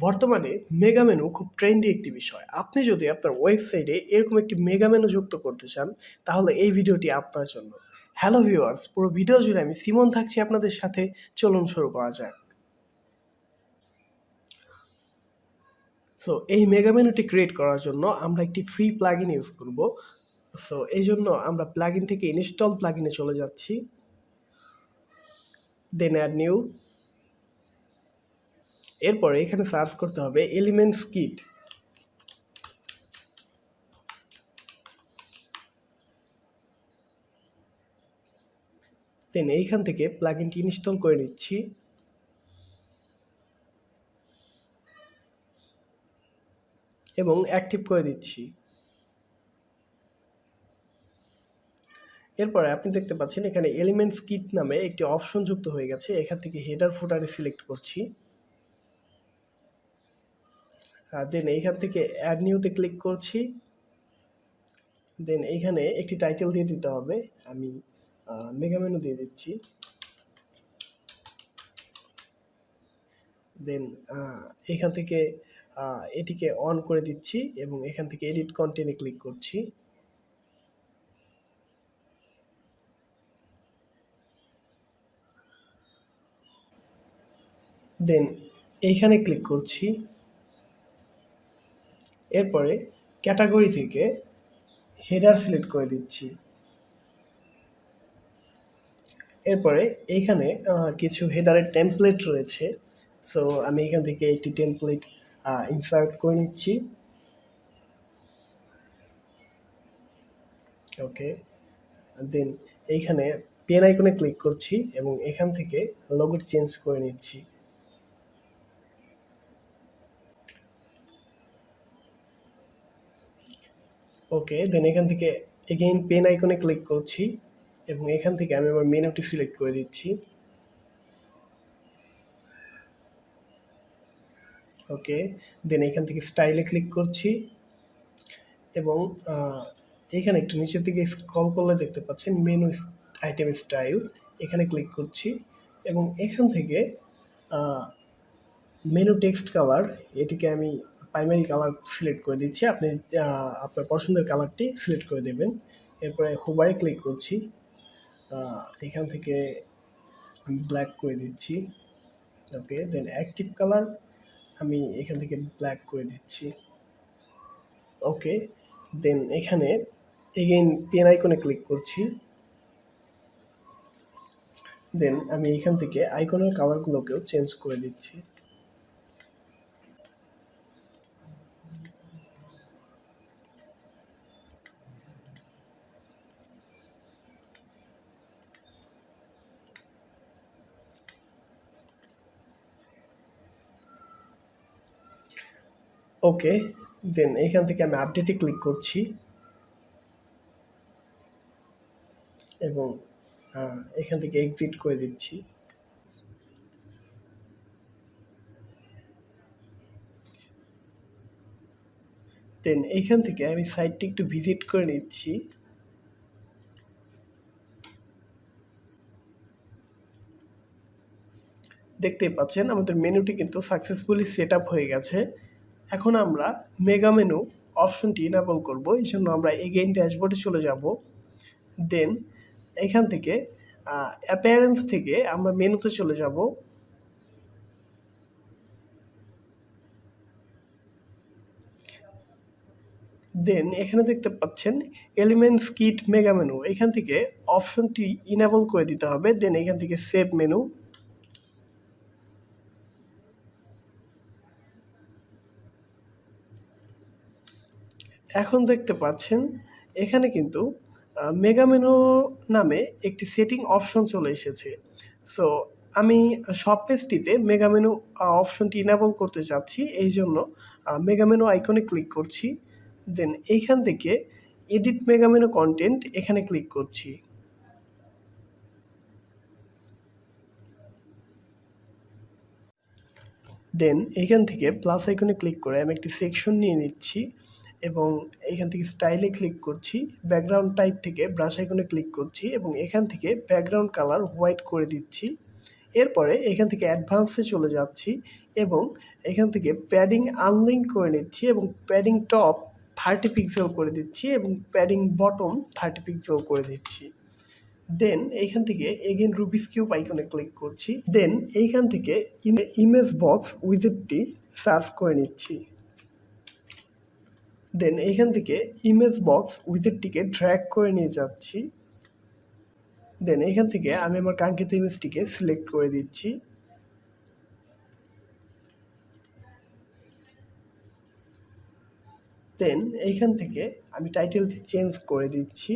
বর্তমানে mega menu খুব trendy একটি বিষয়। আপনি যদি আপনার ওয়েবসাইটে এরকম একটি মেগা মেনু যুক্ত করতে চান, তাহলে এই ভিডিওটি আপনার জন্য। হ্যালো ভিউয়ার্স, পুরো ভিডিও জুড়ে আমি সিমন থাকছি আপনাদের সাথে। চলুন শুরু করা যাক। সো এই মেগা মেনুটি ক্রিয়েট করার জন্য আমরা একটি ফ্রি প্লাগইন ইউজ করব। সো এই জন্য আমরা প্লাগইন থেকে ইনস্টল প্লাগইনে চলে যাচ্ছি। দেন অ্যাড নিউ। এরপরে এখানে সার্চ করতে হবে এলিমেন্টস কিট। দেন এইখান থেকে প্লাগইনটি ইনস্টল করে নিচ্ছি। এবং অ্যাক্টিভ করে দিচ্ছি। এরপরে আপনি দেখতে পাচ্ছেন এখানে এলিমেন্টস কিট নামে একটি অপশন যুক্ত হয়ে গেছে। এখান থেকে হেডার ফুটারে সিলেক্ট করছি। দেন এইখান থেকে অ্যাড নিউতে ক্লিক করছি। দেন এইখানে একটি টাইটেল দিয়ে দিতে হবে। আমি মেগা মেনু দিয়ে দিচ্ছি। দেন এখান থেকে এটিকে অন করে দিচ্ছি এবং এখান থেকে এডিট কন্টেন্টে ক্লিক করছি। দেন এইখানে ক্লিক করছি। এরপরে ক্যাটাগরি থেকে হেডার সিলেক্ট করে দিচ্ছি। এরপরে এইখানে কিছু হেডারের টেমপ্লেট রয়েছে। সো আমি এখান থেকে একটি টেমপ্লেট ইনসার্ট করে নিচ্ছি। ওকে, দেন এইখানে পেন আইকনে ক্লিক করছি এবং এখান থেকে লোগোটি চেঞ্জ করে নিচ্ছি। ওকে, দেন এখান থেকে এগেইন পেন আইকনে ক্লিক করছি এবং এখান থেকে আমি আমার মেনুটি সিলেক্ট করে দিচ্ছি। ওকে, দেন এখান থেকে স্টাইলে ক্লিক করছি এবং এখানে একটু নিচের দিকে স্ক্রল করলে দেখতে পাচ্ছেন মেনু আইটেম স্টাইল। এখানে ক্লিক করছি এবং এখান থেকে মেনু টেক্সট কালার, এটিকে আমি প্রাইমারি কালার সিলেক্ট করে দিচ্ছি। আপনি আপনার পছন্দের কালারটি সিলেক্ট করে দেবেন। এরপরে হোভারে ক্লিক করছি। এখান থেকে আমি ব্ল্যাক করে দিচ্ছি। ওকে, দেন অ্যাক্টিভ কালার আমি এখান থেকে ব্ল্যাক করে দিচ্ছি। ওকে, দেন এখানে এগেইন পেন আইকনে ক্লিক করছি। দেন আমি এখান থেকে আইকনের কালারগুলোকেও চেঞ্জ করে দিচ্ছি। ওকে, দেন এখান থেকে আমি আপডেটে ক্লিক করছি এবং এখান থেকে এক্সিট করে দিচ্ছি। দেন এইখান থেকে আমি সাইটটি একটু ভিজিট করে নিচ্ছি। দেখতেই পাচ্ছেন আমাদের মেনুটি কিন্তু সাকসেসফুলি সেট আপ হয়ে গেছে। এখন আমরা মেগা মেনু অপশনটি ইনেবল করব। এই জন্য আমরা এগেইন ড্যাশবোর্ডে চলে যাব। দেন এখান থেকে অ্যাপিয়ারেন্স থেকে আমরা মেনুতে চলে যাব। দেন এখানে দেখতে পাচ্ছেন এলিমেন্টস কিট মেগা মেনু। এখান থেকে অপশনটি ইনেবল করে দিতে হবে। দেন এখান থেকে সেভ মেনু। এখন দেখতে পাচ্ছেন এখানে কিন্তু মেগা মেনু নামে একটি সেটিং অপশন চলে এসেছে। সো আমি সব পেজটিতে মেগা মেনু অপশনটি ইনেবল করতে চাচ্ছি। এই জন্য মেগা মেনু আইকনে ক্লিক করছি। দেন এইখান থেকে এডিট মেগা মেনু কন্টেন্ট এখানে ক্লিক করছি। দেন এইখান থেকে প্লাস আইকনে ক্লিক করে আমি একটি সেকশন নিয়ে নিচ্ছি এবং এখান থেকে স্টাইলে ক্লিক করছি। ব্যাকগ্রাউন্ড টাইপ থেকে ব্রাশ আইকনে ক্লিক করছি এবং এখান থেকে ব্যাকগ্রাউন্ড কালার হোয়াইট করে দিচ্ছি। এরপরে এখান থেকে অ্যাডভান্সে চলে যাচ্ছি এবং এখান থেকে প্যাডিং আনলিঙ্ক করে নিচ্ছি এবং প্যাডিং টপ 30 পিক্সেল করে দিচ্ছি এবং প্যাডিং বটম 30 পিক্সেল করে দিচ্ছি। দেন এইখান থেকে এগেন রুবিক্স কিউব আইকনে ক্লিক করছি। দেন এইখান থেকে ইমেজ বক্স উইজেটটি সার্চ করে নিচ্ছি। দেন এইখান থেকে ইমেজ বক্স উইজেটটিকে ড্র্যাগ করে নিয়ে যাচ্ছি। দেন এইখান থেকে আমি আমার কাঙ্ক্ষিত ইমেজটিকে সিলেক্ট করে দিচ্ছি। দেন এইখান থেকে আমি টাইটেলটি চেঞ্জ করে দিচ্ছি।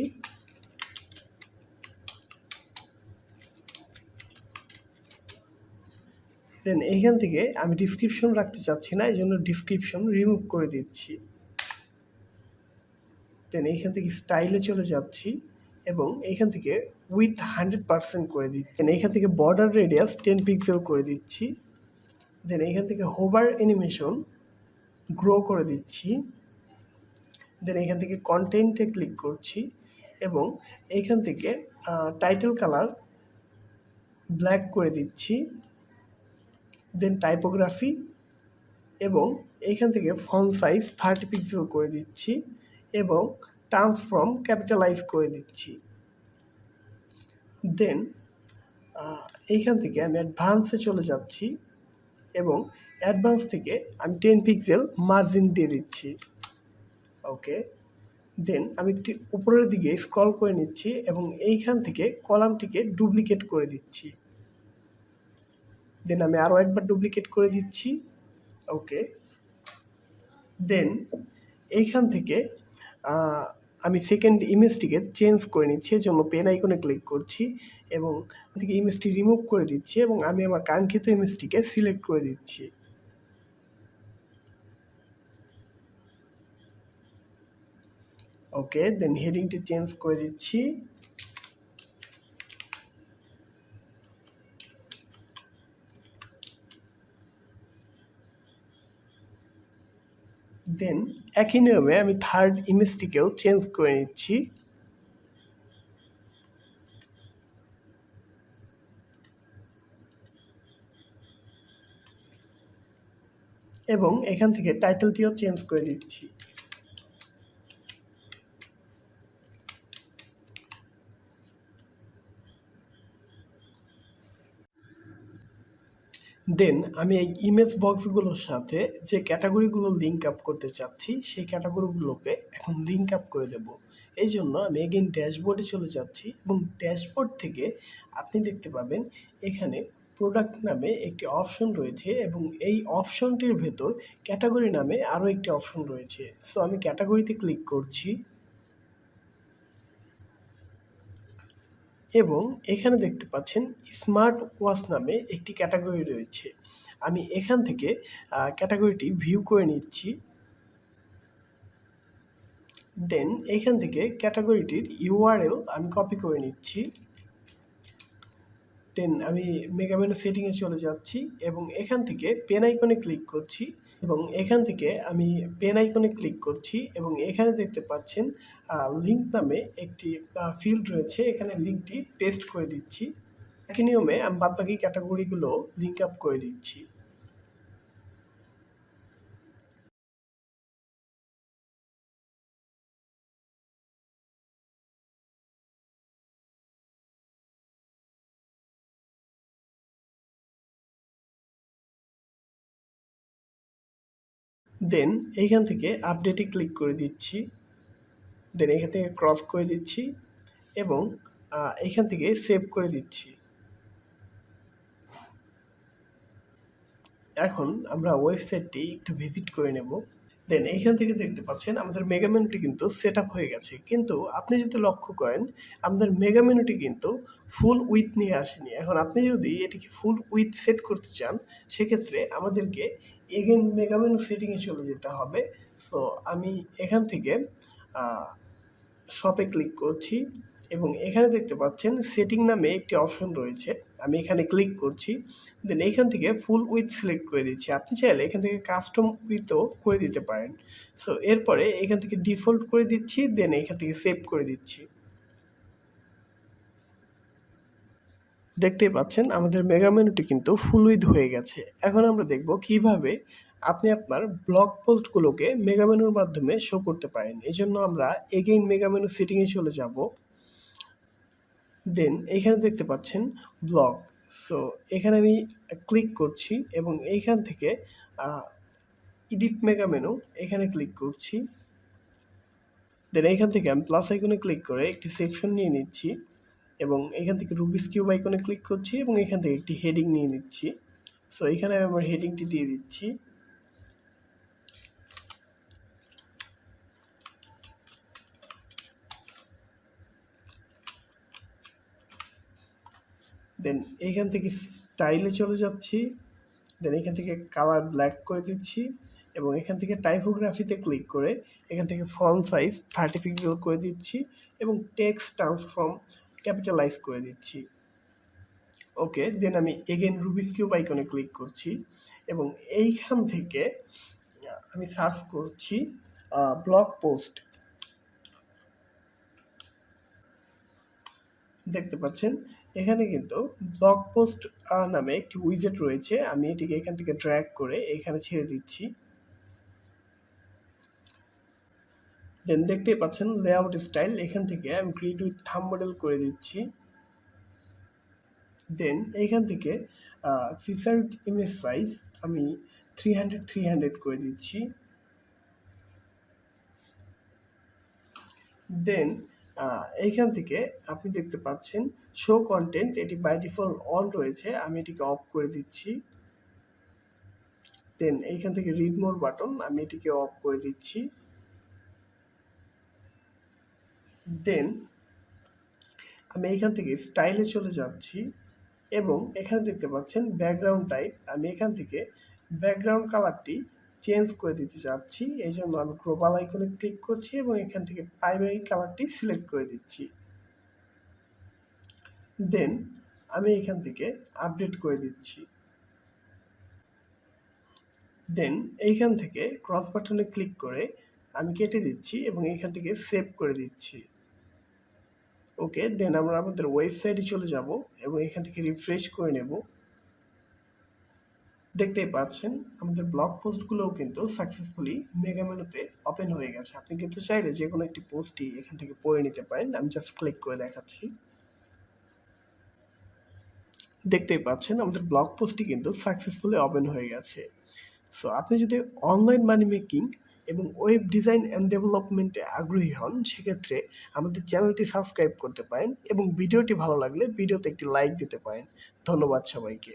দেন এইখান থেকে আমি ডিসক্রিপশন রাখতে চাচ্ছি না, এই জন্য ডিসক্রিপশন রিমুভ করে দিচ্ছি। দেন এইখান থেকে স্টাইলে চলে যাচ্ছি এবং এইখান থেকে উইথ 100% করে দিচ্ছি। দেন এইখান থেকে বর্ডার রেডিয়াস 10 পিক্সেল করে দিচ্ছি। দেন এইখান থেকে হোভার অ্যানিমেশন গ্রো করে দিচ্ছি। দেন এইখান থেকে কন্টেন্টে ক্লিক করছি এবং এইখান থেকে টাইটেল কালার ব্ল্যাক করে দিচ্ছি। দেন টাইপোগ্রাফি এবং এইখান থেকে ফন্ট সাইজ 30 পিক্সেল করে দিচ্ছি এবং ট্রান্সফর্ম ক্যাপিটালাইজ করে দিচ্ছি। দেন এইখান থেকে আমি অ্যাডভান্সে চলে যাচ্ছি এবং অ্যাডভান্স থেকে আমি 10 পিক্সেল মার্জিন দিয়ে দিচ্ছি। ওকে, দেন আমি একটি উপরের দিকে স্ক্রল করে নিচ্ছি এবং এইখান থেকে কলামটিকে ডুপ্লিকেট করে দিচ্ছি। দেন আমি আরও একবার ডুপ্লিকেট করে দিচ্ছি। ওকে, দেন এইখান থেকে আমি সেকেন্ড ইমেজটিকে চেঞ্জ করে নিচ্ছি, এর জন্য পেন আইকনে ক্লিক করছি এবং থেকে ইমেজটি রিমুভ করে দিচ্ছি এবং আমি আমার কাঙ্ক্ষিত ইমেজটিকে সিলেক্ট করে দিচ্ছি। ওকে, দেন হেডিংটি চেঞ্জ করে দিচ্ছি। দেন একই নিয়মে আমি থার্ড ইমেজটিকেও চেঞ্জ করে নিচ্ছি। এবং এখান থেকে টাইটেলটিও চেঞ্জ করে দিচ্ছি। দেন আমি এই ইমেজ বক্সগুলোর সাথে যে ক্যাটাগরিগুলো লিঙ্ক আপ করতে চাচ্ছি সেই ক্যাটাগরিগুলোকে এখন লিঙ্ক আপ করে দেব। এই জন্য আমি এগেইন ড্যাশবোর্ডে চলে যাচ্ছি এবং ড্যাশবোর্ড থেকে আপনি দেখতে পাবেন এখানে প্রোডাক্ট নামে একটি অপশন রয়েছে এবং এই অপশনটির ভেতর ক্যাটাগরি নামে আরও একটি অপশন রয়েছে। সো আমি ক্যাটাগরিতে ক্লিক করছি এবং এখানে দেখতে পাচ্ছেন স্মার্ট ওয়াচ নামে একটি ক্যাটাগরি রয়েছে। আমি এখান থেকে ক্যাটাগরিটি ভিউ করে নিচ্ছি। দেন এখান থেকে ক্যাটাগরিটির ইউআরএল আমি কপি করে নিচ্ছি। দেন আমি মেগা মেনু সেটিংয়ে চলে যাচ্ছি এবং এখান থেকে পেন আইকনে ক্লিক করছি এবং এখান থেকে আমি পেন আইকনে ক্লিক করছি এবং এখানে দেখতে পাচ্ছেন লিঙ্ক নামে একটি ফিল্ড রয়েছে, এখানে লিঙ্কটি পেস্ট করে দিচ্ছি। একই নিয়মে আমি বাদবাকি ক্যাটাগরিগুলো লিঙ্ক আপ করে দিচ্ছি। দেন এইখান থেকে আপডেটে ক্লিক করে দিচ্ছি। দেন এখান থেকে ক্রস করে দিচ্ছি এবং এখান থেকে সেভ করে দিচ্ছি। এখন আমরা ওয়েবসাইটটি একটু ভিজিট করে নেব। দেন এইখান থেকে দেখতে পাচ্ছেন আমাদের মেগা মেনুটি কিন্তু সেট আপ হয়ে গেছে, কিন্তু আপনি যদি লক্ষ্য করেন আমাদের মেগা মেনুটি কিন্তু ফুল উইথ নিয়ে আসেনি। এখন আপনি যদি এটিকে ফুল উইথ সেট করতে চান সেক্ষেত্রে আমাদেরকে এগেন মেগা মেনু সেটিংয়ে চলে যেতে হবে। সো আমি এখান থেকে শপে ক্লিক করছি এবং এখানে দেখতে পাচ্ছেন সেটিং নামে একটি অপশন রয়েছে, আমি এখানে ক্লিক করছি। দেন এখান থেকে ফুল উইথ সিলেক্ট করে দিচ্ছি। আপনি চাইলে এখান থেকে কাস্টম উইথও করে দিতে পারেন। সো এরপরে এখান থেকে ডিফল্ট করে দিচ্ছি, দেন এখান থেকে সেভ করে দিচ্ছি। দেখতেই পাচ্ছেন আমাদের মেগা মেনুটি কিন্তু ফুল উইথ হয়ে গেছে। এখন আমরা দেখব কিভাবে আপনি আপনার ব্লগ পোস্টগুলোকে মেগা মেনুর মাধ্যমে শো করতে পারেন। এজন্য আমরা এগেইন মেগা মেনু সেটিংয়ে চলে যাব। দেন এখানে দেখতে পাচ্ছেন ব্লগ। সো এখানে আমি ক্লিক করছি এবং এইখান থেকে এডিট মেগা মেনু এখানে ক্লিক করছি। দেন এইখান থেকে আমি প্লাস আইকনে ক্লিক করে একটি সেকশন নিয়ে নিচ্ছি এবং এখান থেকে রুবিস কিউব আইকনে ক্লিক করছি এবং এখান থেকে একটি হেডিং নিয়ে নিচ্ছি। সো এখানে আমি আমার হেডিংটি দিয়ে দিচ্ছি। দেন এইখান থেকে স্টাইলে চলে যাচ্ছি। দেন এখান থেকে কালার ব্ল্যাক করে দিচ্ছি এবং এখান থেকে টাইপোগ্রাফিতে ক্লিক করে এখান থেকে ফন্ট সাইজ 30 পিক্সেল করে দিচ্ছি এবং টেক্সট ট্রান্সফর্ম ক্যাপিটালাইজ করে দিচ্ছি। ওকে, দেন আমি এগেন রুবিস কিউব আইকনে ক্লিক করছি এবং এইখান থেকে আমি সার্চ করছি ব্লগ পোস্ট। দেখতে পাচ্ছেন এখানে কিন্তু ব্লগ পোস্ট নামে একটি উইজেট রয়েছে। আমি এটিকে এখান থেকে ড্র্যাগ করে এখানে ছেড়ে দিচ্ছি। দেন দেখতেই পাচ্ছেন লেআউট স্টাইল, এখান থেকে আমি ক্রিয়েট উইথ থাম্বনেল করে দিচ্ছি। দেন এইখান থেকে ফিচার ইমেজ সাইজ আমি 300 করে দিচ্ছি। দেন এইখান থেকে আপনি দেখতে পাচ্ছেন শো কন্টেন্ট, এটি বাই ডিফল্ট অন রয়েছে, আমি এটিকে অফ করে দিচ্ছি। দেন এইখান থেকে রিড মোর বাটন আমি এটিকে অফ করে দিচ্ছি। দেন আমি এইখান থেকে স্টাইলে চলে যাচ্ছি এবং এখানে দেখতে পাচ্ছেন ব্যাকগ্রাউন্ড টাইপ, আমি এখান থেকে ব্যাকগ্রাউন্ড কালারটি চেঞ্জ করে দিতে চাচ্ছি। এই জন্য আমি গ্লোবাল আইকনে ক্লিক করছি এবং এখান থেকে প্রাইমারি কালারটি সিলেক্ট করে দিচ্ছি। দেন আমি এখান থেকে আপডেট করে দিচ্ছি। দেন এইখান থেকে ক্রস বাটনে ক্লিক করে আমি কেটে দিচ্ছি এবং এইখান থেকে সেভ করে দিচ্ছি। ওকে, দেন আমরা আমাদের ওয়েবসাইটে চলে যাব এবং এখান থেকে রিফ্রেশ করে নেব। দেখতেই পাচ্ছেন আমাদের ব্লগ পোস্টগুলোও কিন্তু সাকসেসফুলি মেগা মেনুতে ওপেন হয়ে গেছে। আপনি কিন্তু চাইলে যে কোনো একটি পোস্টই এখান থেকে পড়ে নিতে পারেন। আমি জাস্ট ক্লিক করে দেখাচ্ছি। দেখতেই পাচ্ছেন আমাদের ব্লগ পোস্টটি কিন্তু সাকসেসফুলি ওপেন হয়ে গেছে। সো আপনি যদি অনলাইন মানি মেকিং এবং ওয়েব ডিজাইন অ্যান্ড ডেভেলপমেন্টে আগ্রহী হন, সেক্ষেত্রে আমাদের চ্যানেলটি সাবস্ক্রাইব করতে পারেন এবং ভিডিওটি ভালো লাগলে ভিডিওতে একটি লাইক দিতে পারেন। ধন্যবাদ সবাইকে।